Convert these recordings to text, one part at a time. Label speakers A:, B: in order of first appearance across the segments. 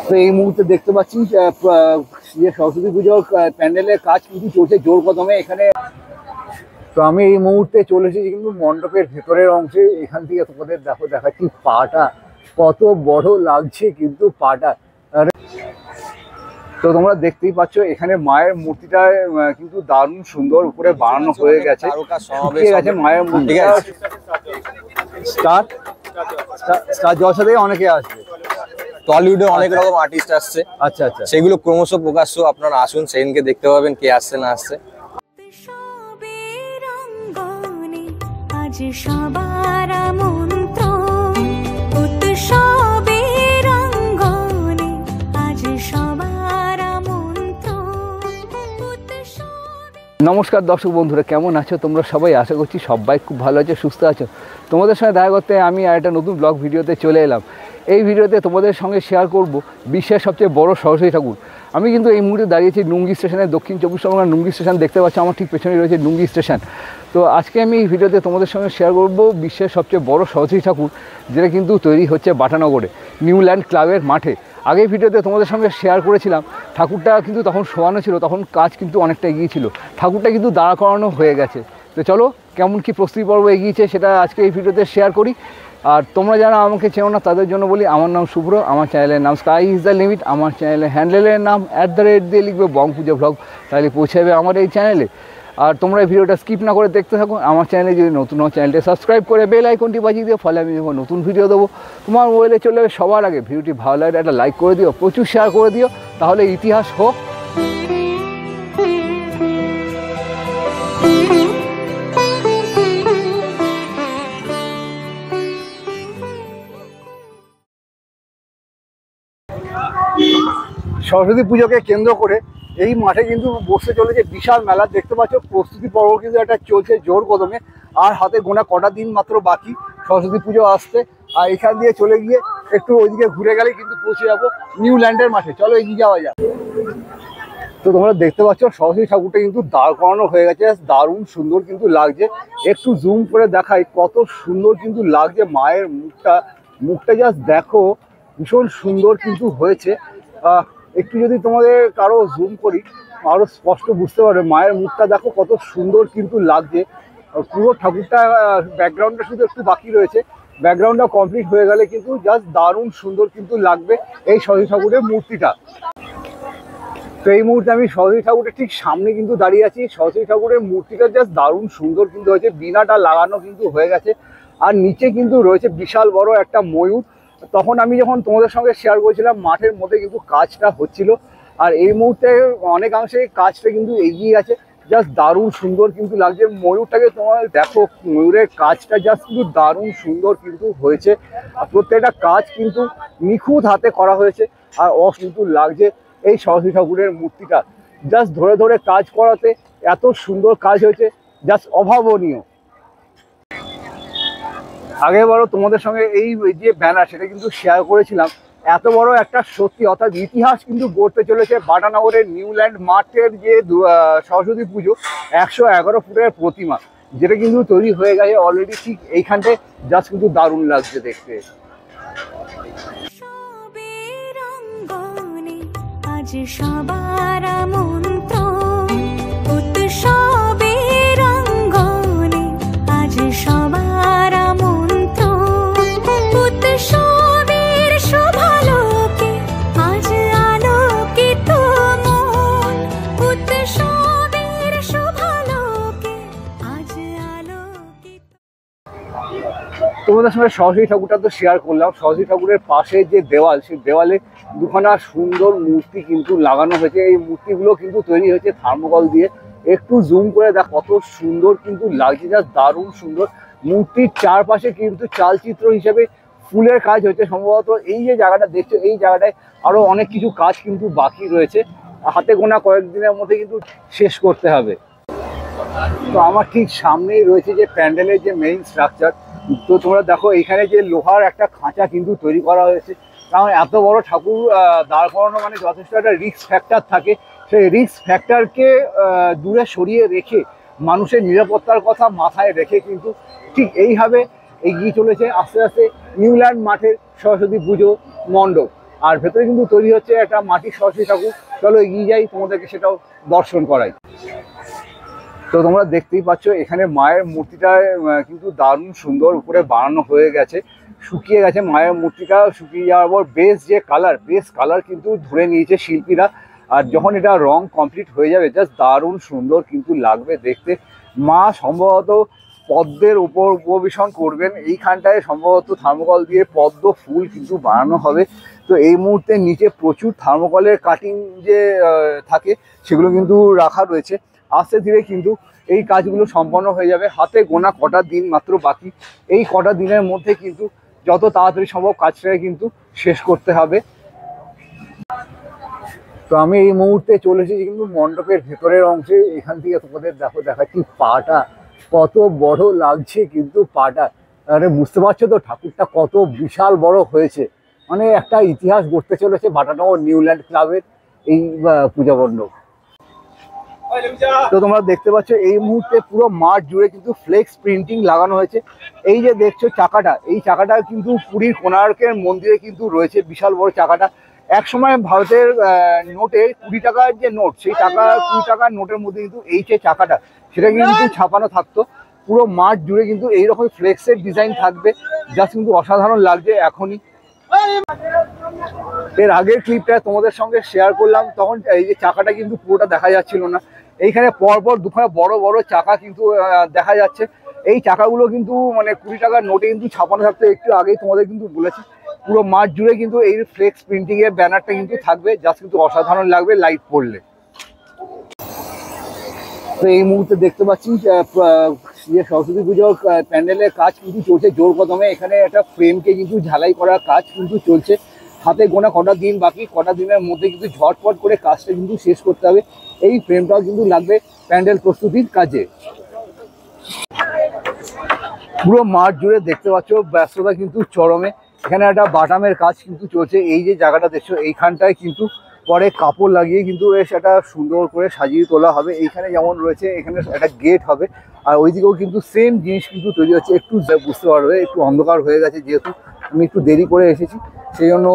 A: তো এই মুহূর্তে দেখতে পাচ্ছি যে সরস্বতী পুজোর প্যান্ডেলের কাজ কিন্তু চলছে জোর কদমে এখানে। তো আমি এই মুহূর্তে চলে এসেছি কিন্তু মণ্ডপের ভেতরের অংশে। এখান থেকে তোমাদের দেখাচ্ছি পাটা কত বড় লাগছে কিন্তু পাটা। তো তোমরা দেখতেই পাচ্ছ এখানে মায়ের মূর্তিটা কিন্তু দারুণ সুন্দর উপরে বানানো হয়ে গেছে। মায়ের মূর্তিটা স্টার জলসা থেকে অনেকে আসবে,
B: টলিউডে অনেক রকম আর্টিস্ট আসছে।
A: আচ্ছা আচ্ছা,
B: সেগুলো ক্রমশ প্রকাশ্য, আপনারা আসুন সেদিনকে দেখতে পাবেন কে আসছে না আসছে।
A: নমস্কার দর্শক বন্ধুরা, কেমন আছো তোমরা সবাই? আশা করছি সবাই খুব ভালো আছো, সুস্থ আছো। তোমাদের সঙ্গে দেখা করতে আমি আর একটা নতুন ব্লগ ভিডিওতে চলে এলাম। এই ভিডিওতে তোমাদের সঙ্গে শেয়ার করব বিশ্বের সবচেয়ে বড় সরস্বতী ঠাকুর। আমি কিন্তু এই মুহূর্তে দাঁড়িয়েছি নুঙ্গি স্টেশনে, দক্ষিণ চব্বিশ পরগনার নুঙ্গি স্টেশন দেখতে পাচ্ছি, আমার ঠিক পেছনে রয়েছে নুঙ্গি স্টেশন। তো আজকে আমি এই ভিডিওতে তোমাদের সঙ্গে শেয়ার করব বিশ্বের সবচেয়ে বড় সরস্বতী ঠাকুর, যেটা কিন্তু তৈরি হচ্ছে বাটানগরে নিউল্যান্ড ক্লাবের মাঠে। আগের ভিডিওতে তোমাদের সঙ্গে শেয়ার করেছিলাম ঠাকুরটা কিন্তু তখন শোয়ানো ছিল, তখন কাজ কিন্তু অনেকটা এগিয়ে ছিল, ঠাকুরটা কিন্তু দাঁড়া করানো হয়ে গেছে। তো চলো কেমন কি প্রস্তুতি পর্ব এগিয়েছে সেটা আজকে এই ভিডিওতে শেয়ার করি। আর তোমরা যারা আমাকে চেনো না তাদের জন্য বলি, আমার নাম শুভ্র, আমার চ্যানেলের নাম স্কাই ইজ দ্য লিমিট, আমার চ্যানেলের হ্যান্ডেলের নাম @ দিয়ে লিখবে বং পুজো ব্লগ, তাহলে পৌঁছে যাবে আমার এই চ্যানেলে। আর তোমরা এই ভিডিওটা স্কিপ না করে দেখতে থাকো। আমার চ্যানেলে যদি নতুন হয় চ্যানেলটা সাবস্ক্রাইব করে বেল আইকনটি বাজিয়ে দিও, ফলে আমি যখন নতুন ভিডিও দেবো তোমার মোবাইলে চলে যাবে সবার আগে। ভিডিওটি ভালো লাগলে একটা লাইক করে দিও, প্রচুর শেয়ার করে দিও, তাহলে ইতিহাস হোক। সরস্বতী পুজোকে কেন্দ্র করে এই মাঠে কিন্তু বসতে চলেছে বিশাল মেলা। দেখতে পাচ্ছ প্রস্তুতি পর্ব কিন্তু একটা চলছে জোর কদমে, আর হাতে গোনা কটা দিন মাত্র বাকি সরস্বতী পুজো আসতে। আর এখান দিয়ে চলে গিয়ে একটু ওইদিকে ঘুরে গেলেই কিন্তু পৌঁছে যাবো নিউল্যান্ডের মাঠে। চলো এগিয়ে যাওয়া যাক। তো তোমরা দেখতে পাচ্ছ সরস্বতী ঠাকুরটা কিন্তু দাঁড় করানো হয়ে গেছে, দারুণ সুন্দর কিন্তু লাগছে। একটু জুম করে দেখাই কত সুন্দর কিন্তু লাগছে মায়ের মুখটা জাস্ট দেখো, ভীষণ সুন্দর কিন্তু হয়েছে। একটু যদি তোমাদের কারো জুম করি আরো স্পষ্ট বুঝতে পারবে মায়ের মুখটা দেখো কত সুন্দর কিন্তু লাগছে। পুরো ঠাকুরটা ব্যাকগ্রাউন্ডটা শুধু একটু বাকি রয়েছে, ব্যাকগ্রাউন্ডটা কমপ্লিট হয়ে গেলে কিন্তু জাস্ট দারুণ সুন্দর কিন্তু লাগবে এই সরস্বতী ঠাকুরের মূর্তিটা। তো এই মুহূর্তে আমি সরস্বতী ঠাকুরের ঠিক সামনে কিন্তু দাঁড়িয়ে আছি। সরস্বতী ঠাকুরের মূর্তিটা জাস্ট দারুণ সুন্দর কিন্তু হয়েছে, বিনাটা লাগানো কিন্তু হয়ে গেছে। আর নিচে কিন্তু রয়েছে বিশাল বড় একটা ময়ূর। তখন আমি যখন তোমাদের সঙ্গে শেয়ার করেছিলাম মাঠের মধ্যে কিন্তু কাজটা হচ্ছিল, আর এই মুহূর্তে অনেকাংশে কাজটা কিন্তু এগিয়ে গেছে, জাস্ট দারুণ সুন্দর কিন্তু লাগছে। ময়ূরটাকে তোমার দেখো, ময়ূরের কাজটা জাস্ট কিন্তু দারুণ সুন্দর কিন্তু হয়েছে। আর প্রত্যেকটা কাজ কিন্তু নিখুঁত হাতে করা হয়েছে, আর কিন্তু লাগছে এই সরস্বতী ঠাকুরের মূর্তিটা। জাস্ট ধরে ধরে কাজ করাতে এত সুন্দর কাজ হয়েছে, জাস্ট অভাবনীয়। আগেরবারও তোমাদের সঙ্গে এই যে ব্যানার সেটা কিন্তু শেয়ার করেছিলাম। এত বড় একটা সত্যি অর্থাৎ ইতিহাস কিন্তু গড়তে চলেছে বাটানগরের নিউল্যান্ড মাঠের যে সরস্বতী পুজো 111 ফুটের প্রতিমা, যেটা কিন্তু তৈরি হয়ে গেছে অলরেডি ঠিক এইখানটায়। জাস্ট কিন্তু দারুণ লাগছে দেখতে।
C: সবার আমন্ত্রণ উৎসবের অঙ্গনে, আজ সবার আমন্ত্রণ উৎসবের শোভালোকে, আজ আলোকিত মন উৎসবের শোভালোকে, আজ আলোকিত।
A: তোমাদের সঙ্গে সরস্বতী ঠাকুরটা তো শেয়ার করলাম। সরস্বতী ঠাকুরের পাশে যে দেওয়াল, সেই দেওয়ালে দুখানা সুন্দর মূর্তি কিন্তু লাগানো হয়েছে। এই মূর্তিগুলো কিন্তু তৈরি হয়েছে থার্মোকল দিয়ে। একটু জুম করে দেখ কত সুন্দর কিন্তু লাগছে, জাস্ট দারুণ সুন্দর। মূর্তির চারপাশে কিন্তু চালচিত্র হিসেবে ফুলের কাজ হয়েছে সম্ভবত। এই যে জায়গাটা দেখছো, এই জায়গাটায় আরো অনেক কিছু কাজ কিন্তু বাকি রয়েছে, হাতে গোনা কয়েকদিনের মধ্যে কিন্তু শেষ করতে হবে। তো আমার ঠিক সামনেই রয়েছে যে প্যান্ডেলের যে মেইন স্ট্রাকচার। তো তোমরা দেখো এখানে যে লোহার একটা খাঁচা কিন্তু তৈরি করা হয়েছে, কারণ এত বড় ঠাকুর দাঁড় করানো মানে যথেষ্ট একটা রিস্ক ফ্যাক্টর থাকে। সেই রিস্ক ফ্যাক্টরকে দূরে সরিয়ে রেখে মানুষের নিরাপত্তার কথা মাথায় রেখে কিন্তু ঠিক এইভাবে এগিয়ে চলেছে আস্তে আস্তে নিউল্যান্ড মাঠের সরস্বতী পুজো মণ্ডপ। আর ভেতরে কিন্তু তৈরি হচ্ছে একটা মাটির সরস্বতী ঠাকুর। চলো এগিয়ে যাই, তোমাদেরকে সেটাও দর্শন করাই। তো তোমরা দেখতেই পাচ্ছ এখানে মায়ের মূর্তিটা কিন্তু দারুণ সুন্দর উপরে বানানো হয়ে গেছে, শুকিয়ে গেছে মায়ের মূর্তিটা। শুকিয়ে যাওয়ার পর বেস কালার কিন্তু ধরে নিয়েছে শিল্পীরা। আর যখন এটা রং কমপ্লিট হয়ে যাবে জাস্ট দারুণ সুন্দর কিন্তু লাগবে দেখতে। মা সম্ভবত পদ্মের উপর উপবেশন করবেন, এইখানটায় সম্ভবত থার্মোকল দিয়ে পদ্ম ফুল কিন্তু বানানো হবে। তো এই মুহূর্তে নিচে প্রচুর থার্মোকলের কাটিং যে থাকে সেগুলো কিন্তু রাখা রয়েছে। আস্তে ধীরে কিন্তু এই কাজগুলো সম্পন্ন হয়ে যাবে। হাতে গোনা কটা দিন মাত্র বাকি। এই কটা দিনের মধ্যে কিন্তু যত তাড়াতাড়ি সম্ভব কাজটাকে কিন্তু শেষ করতে হবে। তো আমি এই মুহূর্তে চলে এসেছি কিন্তু মণ্ডপের ভেতরের অংশে। এখান থেকে তোমাদের দেখাচ্ছি পাটা কত বড় লাগছে কিন্তু পাটা। মানে বুঝতে পারছো তো ঠাকুরটা কত বিশাল বড় হয়েছে। মানে একটা ইতিহাস গড়তে চলেছে বাটানগর নিউল্যান্ড ক্লাবের এই পূজা মণ্ডপ। তো তোমরা দেখতে পাচ্ছ এই মুহূর্তে পুরো মাঠ জুড়ে কিন্তু ফ্লেক্স প্রিন্টিং লাগানো হয়েছে। এই যে দেখছো চাকাটা, এই চাকাটা কিন্তু পুরীর কোণার্কের মন্দিরে কিন্তু রয়েছে বিশাল বড় চাকাটা। একসময় ভারতের নোটে 20 টাকার যে নোট, সেই 20 টাকার নোটের মধ্যে কিন্তু এই যে চাকাটা সেটা কিন্তু ছাপানো থাকতো। পুরো মাঠ জুড়ে কিন্তু এইরকম ফ্লেক্সের ডিজাইন থাকবে, জাস্ট কিন্তু অসাধারণ লাগছে এখনই। এর আগের ক্লিপটা তোমাদের সঙ্গে শেয়ার করলাম, তখন এই যে চাকাটা কিন্তু পুরোটা দেখা যাচ্ছিল না। এইখানে পরপর দুখানা বড় বড় চাকা কিন্তু দেখা যাচ্ছে। এই চাকাগুলো কিন্তু মানে 20 টাকার নোটে কিন্তু ছাপানো থাকতো। একটু আগেই তোমাদের কিন্তু বলেছি পুরো মাঠ জুড়ে কিন্তু এই ফ্লেক্স প্রিন্টিং এর ব্যানারটা কিন্তু থাকবে, জাস্ট কিন্তু অসাধারণ লাগবে লাইট পড়লে। তো এই মুহূর্তে দেখতে পাচ্ছি যে সরস্বতী পুজোর প্যান্ডেলের কাজ কিন্তু চলছে জোর কদমে। এখানে একটা ফ্রেমকে কিন্তু ঝালাই করার কাজ কিন্তু চলছে। হাতে গোনা কটা দিন বাকি, কটা দিনের মধ্যে কিন্তু ঝটপট করে কাজটা কিন্তু শেষ করতে হবে। এই ফ্রেমটাও কিন্তু লাগবে প্যান্ডেল প্রস্তুতির কাজে। পুরো মাঠ জুড়ে দেখতে পাচ্ছ ব্যস্ততা কিন্তু চরমে। এখানে একটা বাটামের কাজ কিন্তু চলছে। এই যে জায়গাটা দেখছো এইখানটায় কিন্তু পরে কাপড় লাগিয়ে কিন্তু সেটা সুন্দর করে সাজিয়ে তোলা হবে। এইখানে যেমন রয়েছে এখানে একটা গেট হবে, আর ওইদিকেও কিন্তু সেম জিনিস কিন্তু তৈরি হচ্ছে। একটু বুঝতে পারবে একটু অন্ধকার হয়ে গেছে, যেহেতু আমি একটু দেরি করে এসেছি সেই জন্য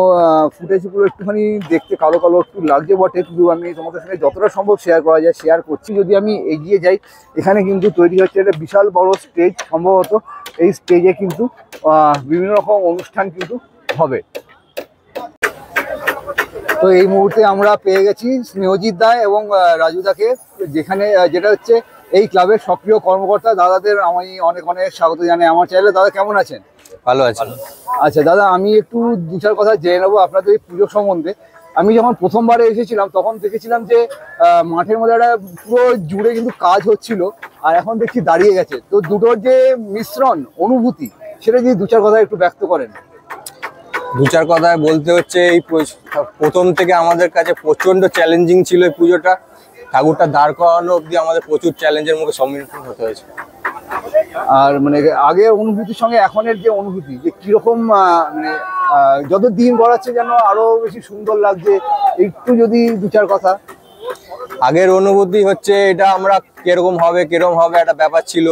A: ফুটেজগুলো একটুখানি দেখতে কালো কালো একটু লাগছে বটে, কিন্তু আমি তোমাদের সঙ্গে যতটা সম্ভব শেয়ার করা যায় শেয়ার করছি। যদি আমি এগিয়ে যাই, এখানে কিন্তু তৈরি হচ্ছে একটা বিশাল বড় স্টেজ। সম্ভবত এই স্টেজে কিন্তু বিভিন্ন রকম অনুষ্ঠান কিন্তু হবে। তো এই মুহূর্তে আমরা পেয়ে গেছি স্নেহজিৎ দা এবং রাজু দাকে, যেটা হচ্ছে এই ক্লাবের সক্রিয় কর্মকর্তা। দাদাদের আমি অনেক অনেক স্বাগত জানাই আমার চ্যানেলে। দাদা কেমন আছেন?
B: ভালো আছেন।
A: আচ্ছা দাদা, আমি একটু দু চার কথা জেনে নেবো আপনাদের এই পুজো সম্বন্ধে। আমি যখন প্রথমবারে এসেছিলাম তখন দেখেছিলাম যে মাঠের মধ্যে একটা পুরো জুড়ে কিন্তু কাজ হচ্ছিল, আর এখন দেখছি দাঁড়িয়ে গেছে। তো দুটোর যে মিশ্রণ অনুভূতি, সেটা যদি দু চার কথা একটু ব্যক্ত করেন।
B: দু চার কথায় বলতে হচ্ছে এই প্রথম থেকে আমাদের কাছে প্রচন্ড চ্যালেঞ্জিং ছিল এই পুজোটা। ঠাকুরটা দাঁড় করানো অবধি আমাদের প্রচুর চ্যালেঞ্জের মুখে সম্মুখীন হতে হয়েছে।
A: আর মানে আগের অনুভূতির সঙ্গে এখনের যে অনুভূতি, যে কিরকম মানে যত দিন গড়াচ্ছে যেন আরো বেশি সুন্দর লাগছে, একটু যদি দু চার কথা।
B: আগের অনুভূতি হচ্ছে এটা আমরা কিরকম হবে একটা ব্যাপার ছিল,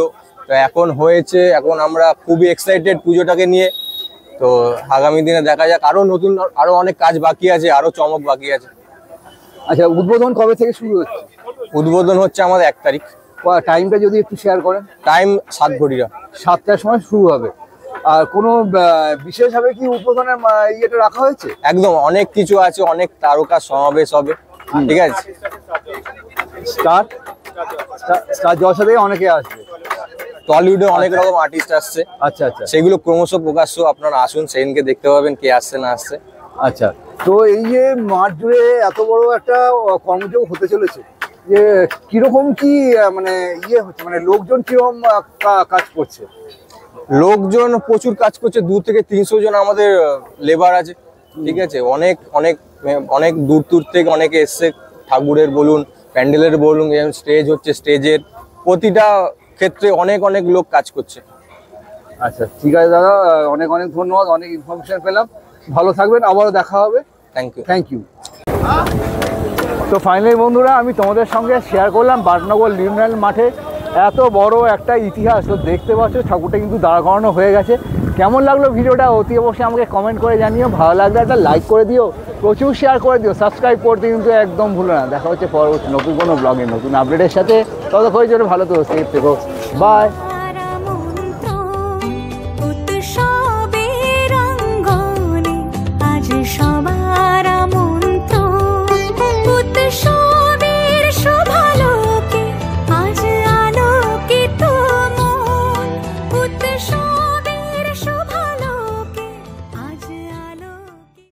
B: তো এখন হয়েছে। এখন আমরা খুবই এক্সাইটেড পুজোটাকে নিয়ে। তো আগামী দিনে দেখা যাক, আরো অনেক কাজ বাকি আছে, আরো চমক বাকি আছে।
A: আচ্ছা, উদ্বোধন কবে থেকে শুরু হচ্ছে?
B: উদ্বোধন হচ্ছে আমাদের 1 তারিখ।
A: টাইমটা যদি একটু শেয়ার করেন।
B: টাইম 7 ঘটিকা,
A: 7টার সময় শুরু হবে। আর কোনো বিশেষভাবে কি উদ্বোধনের ইয়েটা রাখা হয়েছে?
B: একদম অনেক কিছু আছে, অনেক তারকা সমাবেশ হবে, ঠিক আছে।
A: স্টার জলসা থেকে অনেকে আসবে,
B: টলিউডে অনেক রকম আর্টিস্ট আসছে।
A: আচ্ছা আচ্ছা,
B: সেগুলো ক্রমশ প্রকাশ্য, আপনারা আসুন সেদিনকে দেখতে পাবেন কে আসছে না আসছে।
A: আচ্ছা, তো এই যে মাঠ জুড়ে এত বড় একটা কর্মযোগ হতে চলেছে, যে কিরকম কি মানে ইয়ে হচ্ছে, মানে লোকজন কিরকম কাজ করছে?
B: লোকজন প্রচুর কাজ করছে, 2 থেকে 300 জন আমাদের লেবার আছে, ঠিক আছে। অনেক অনেক অনেক দূর দূর থেকে অনেকে এসছে, ঠাকুরের বলুন, প্যান্ডেলের বলুন, স্টেজ হচ্ছে, স্টেজের প্রতিটা ক্ষেত্রে অনেক অনেক লোক কাজ করছে।
A: আচ্ছা ঠিক আছে দাদা, অনেক অনেক ধন্যবাদ, অনেক ইনফরমেশন পেলাম। ভালো থাকবেন, আবারও দেখা হবে। Thank you. তো ফাইনালি বন্ধুরা, আমি তোমাদের সঙ্গে শেয়ার করলাম বাটনগর নিউল্যান্ড মাঠে এত বড় একটা ইতিহাস। তো দেখতে পাচ্ছ ঠাকুরটা কিন্তু দাঁড় করানো হয়ে গেছে। কেমন লাগলো ভিডিওটা অতি অবশ্যই আমাকে কমেন্ট করে জানিও, ভালো লাগলে একটা লাইক করে দিও, প্রচুর শেয়ার করে দিও, সাবস্ক্রাইব করতে কিন্তু একদম ভুলো না। দেখা হচ্ছে পরবর্তী নতুন কোনো ব্লগে নতুন আপডেটের সাথে, ততক্ষণের জন্য ভালো তো সেফ থেকো, বাই।
C: মন্ত্র উৎসবের অঙ্গনে আজ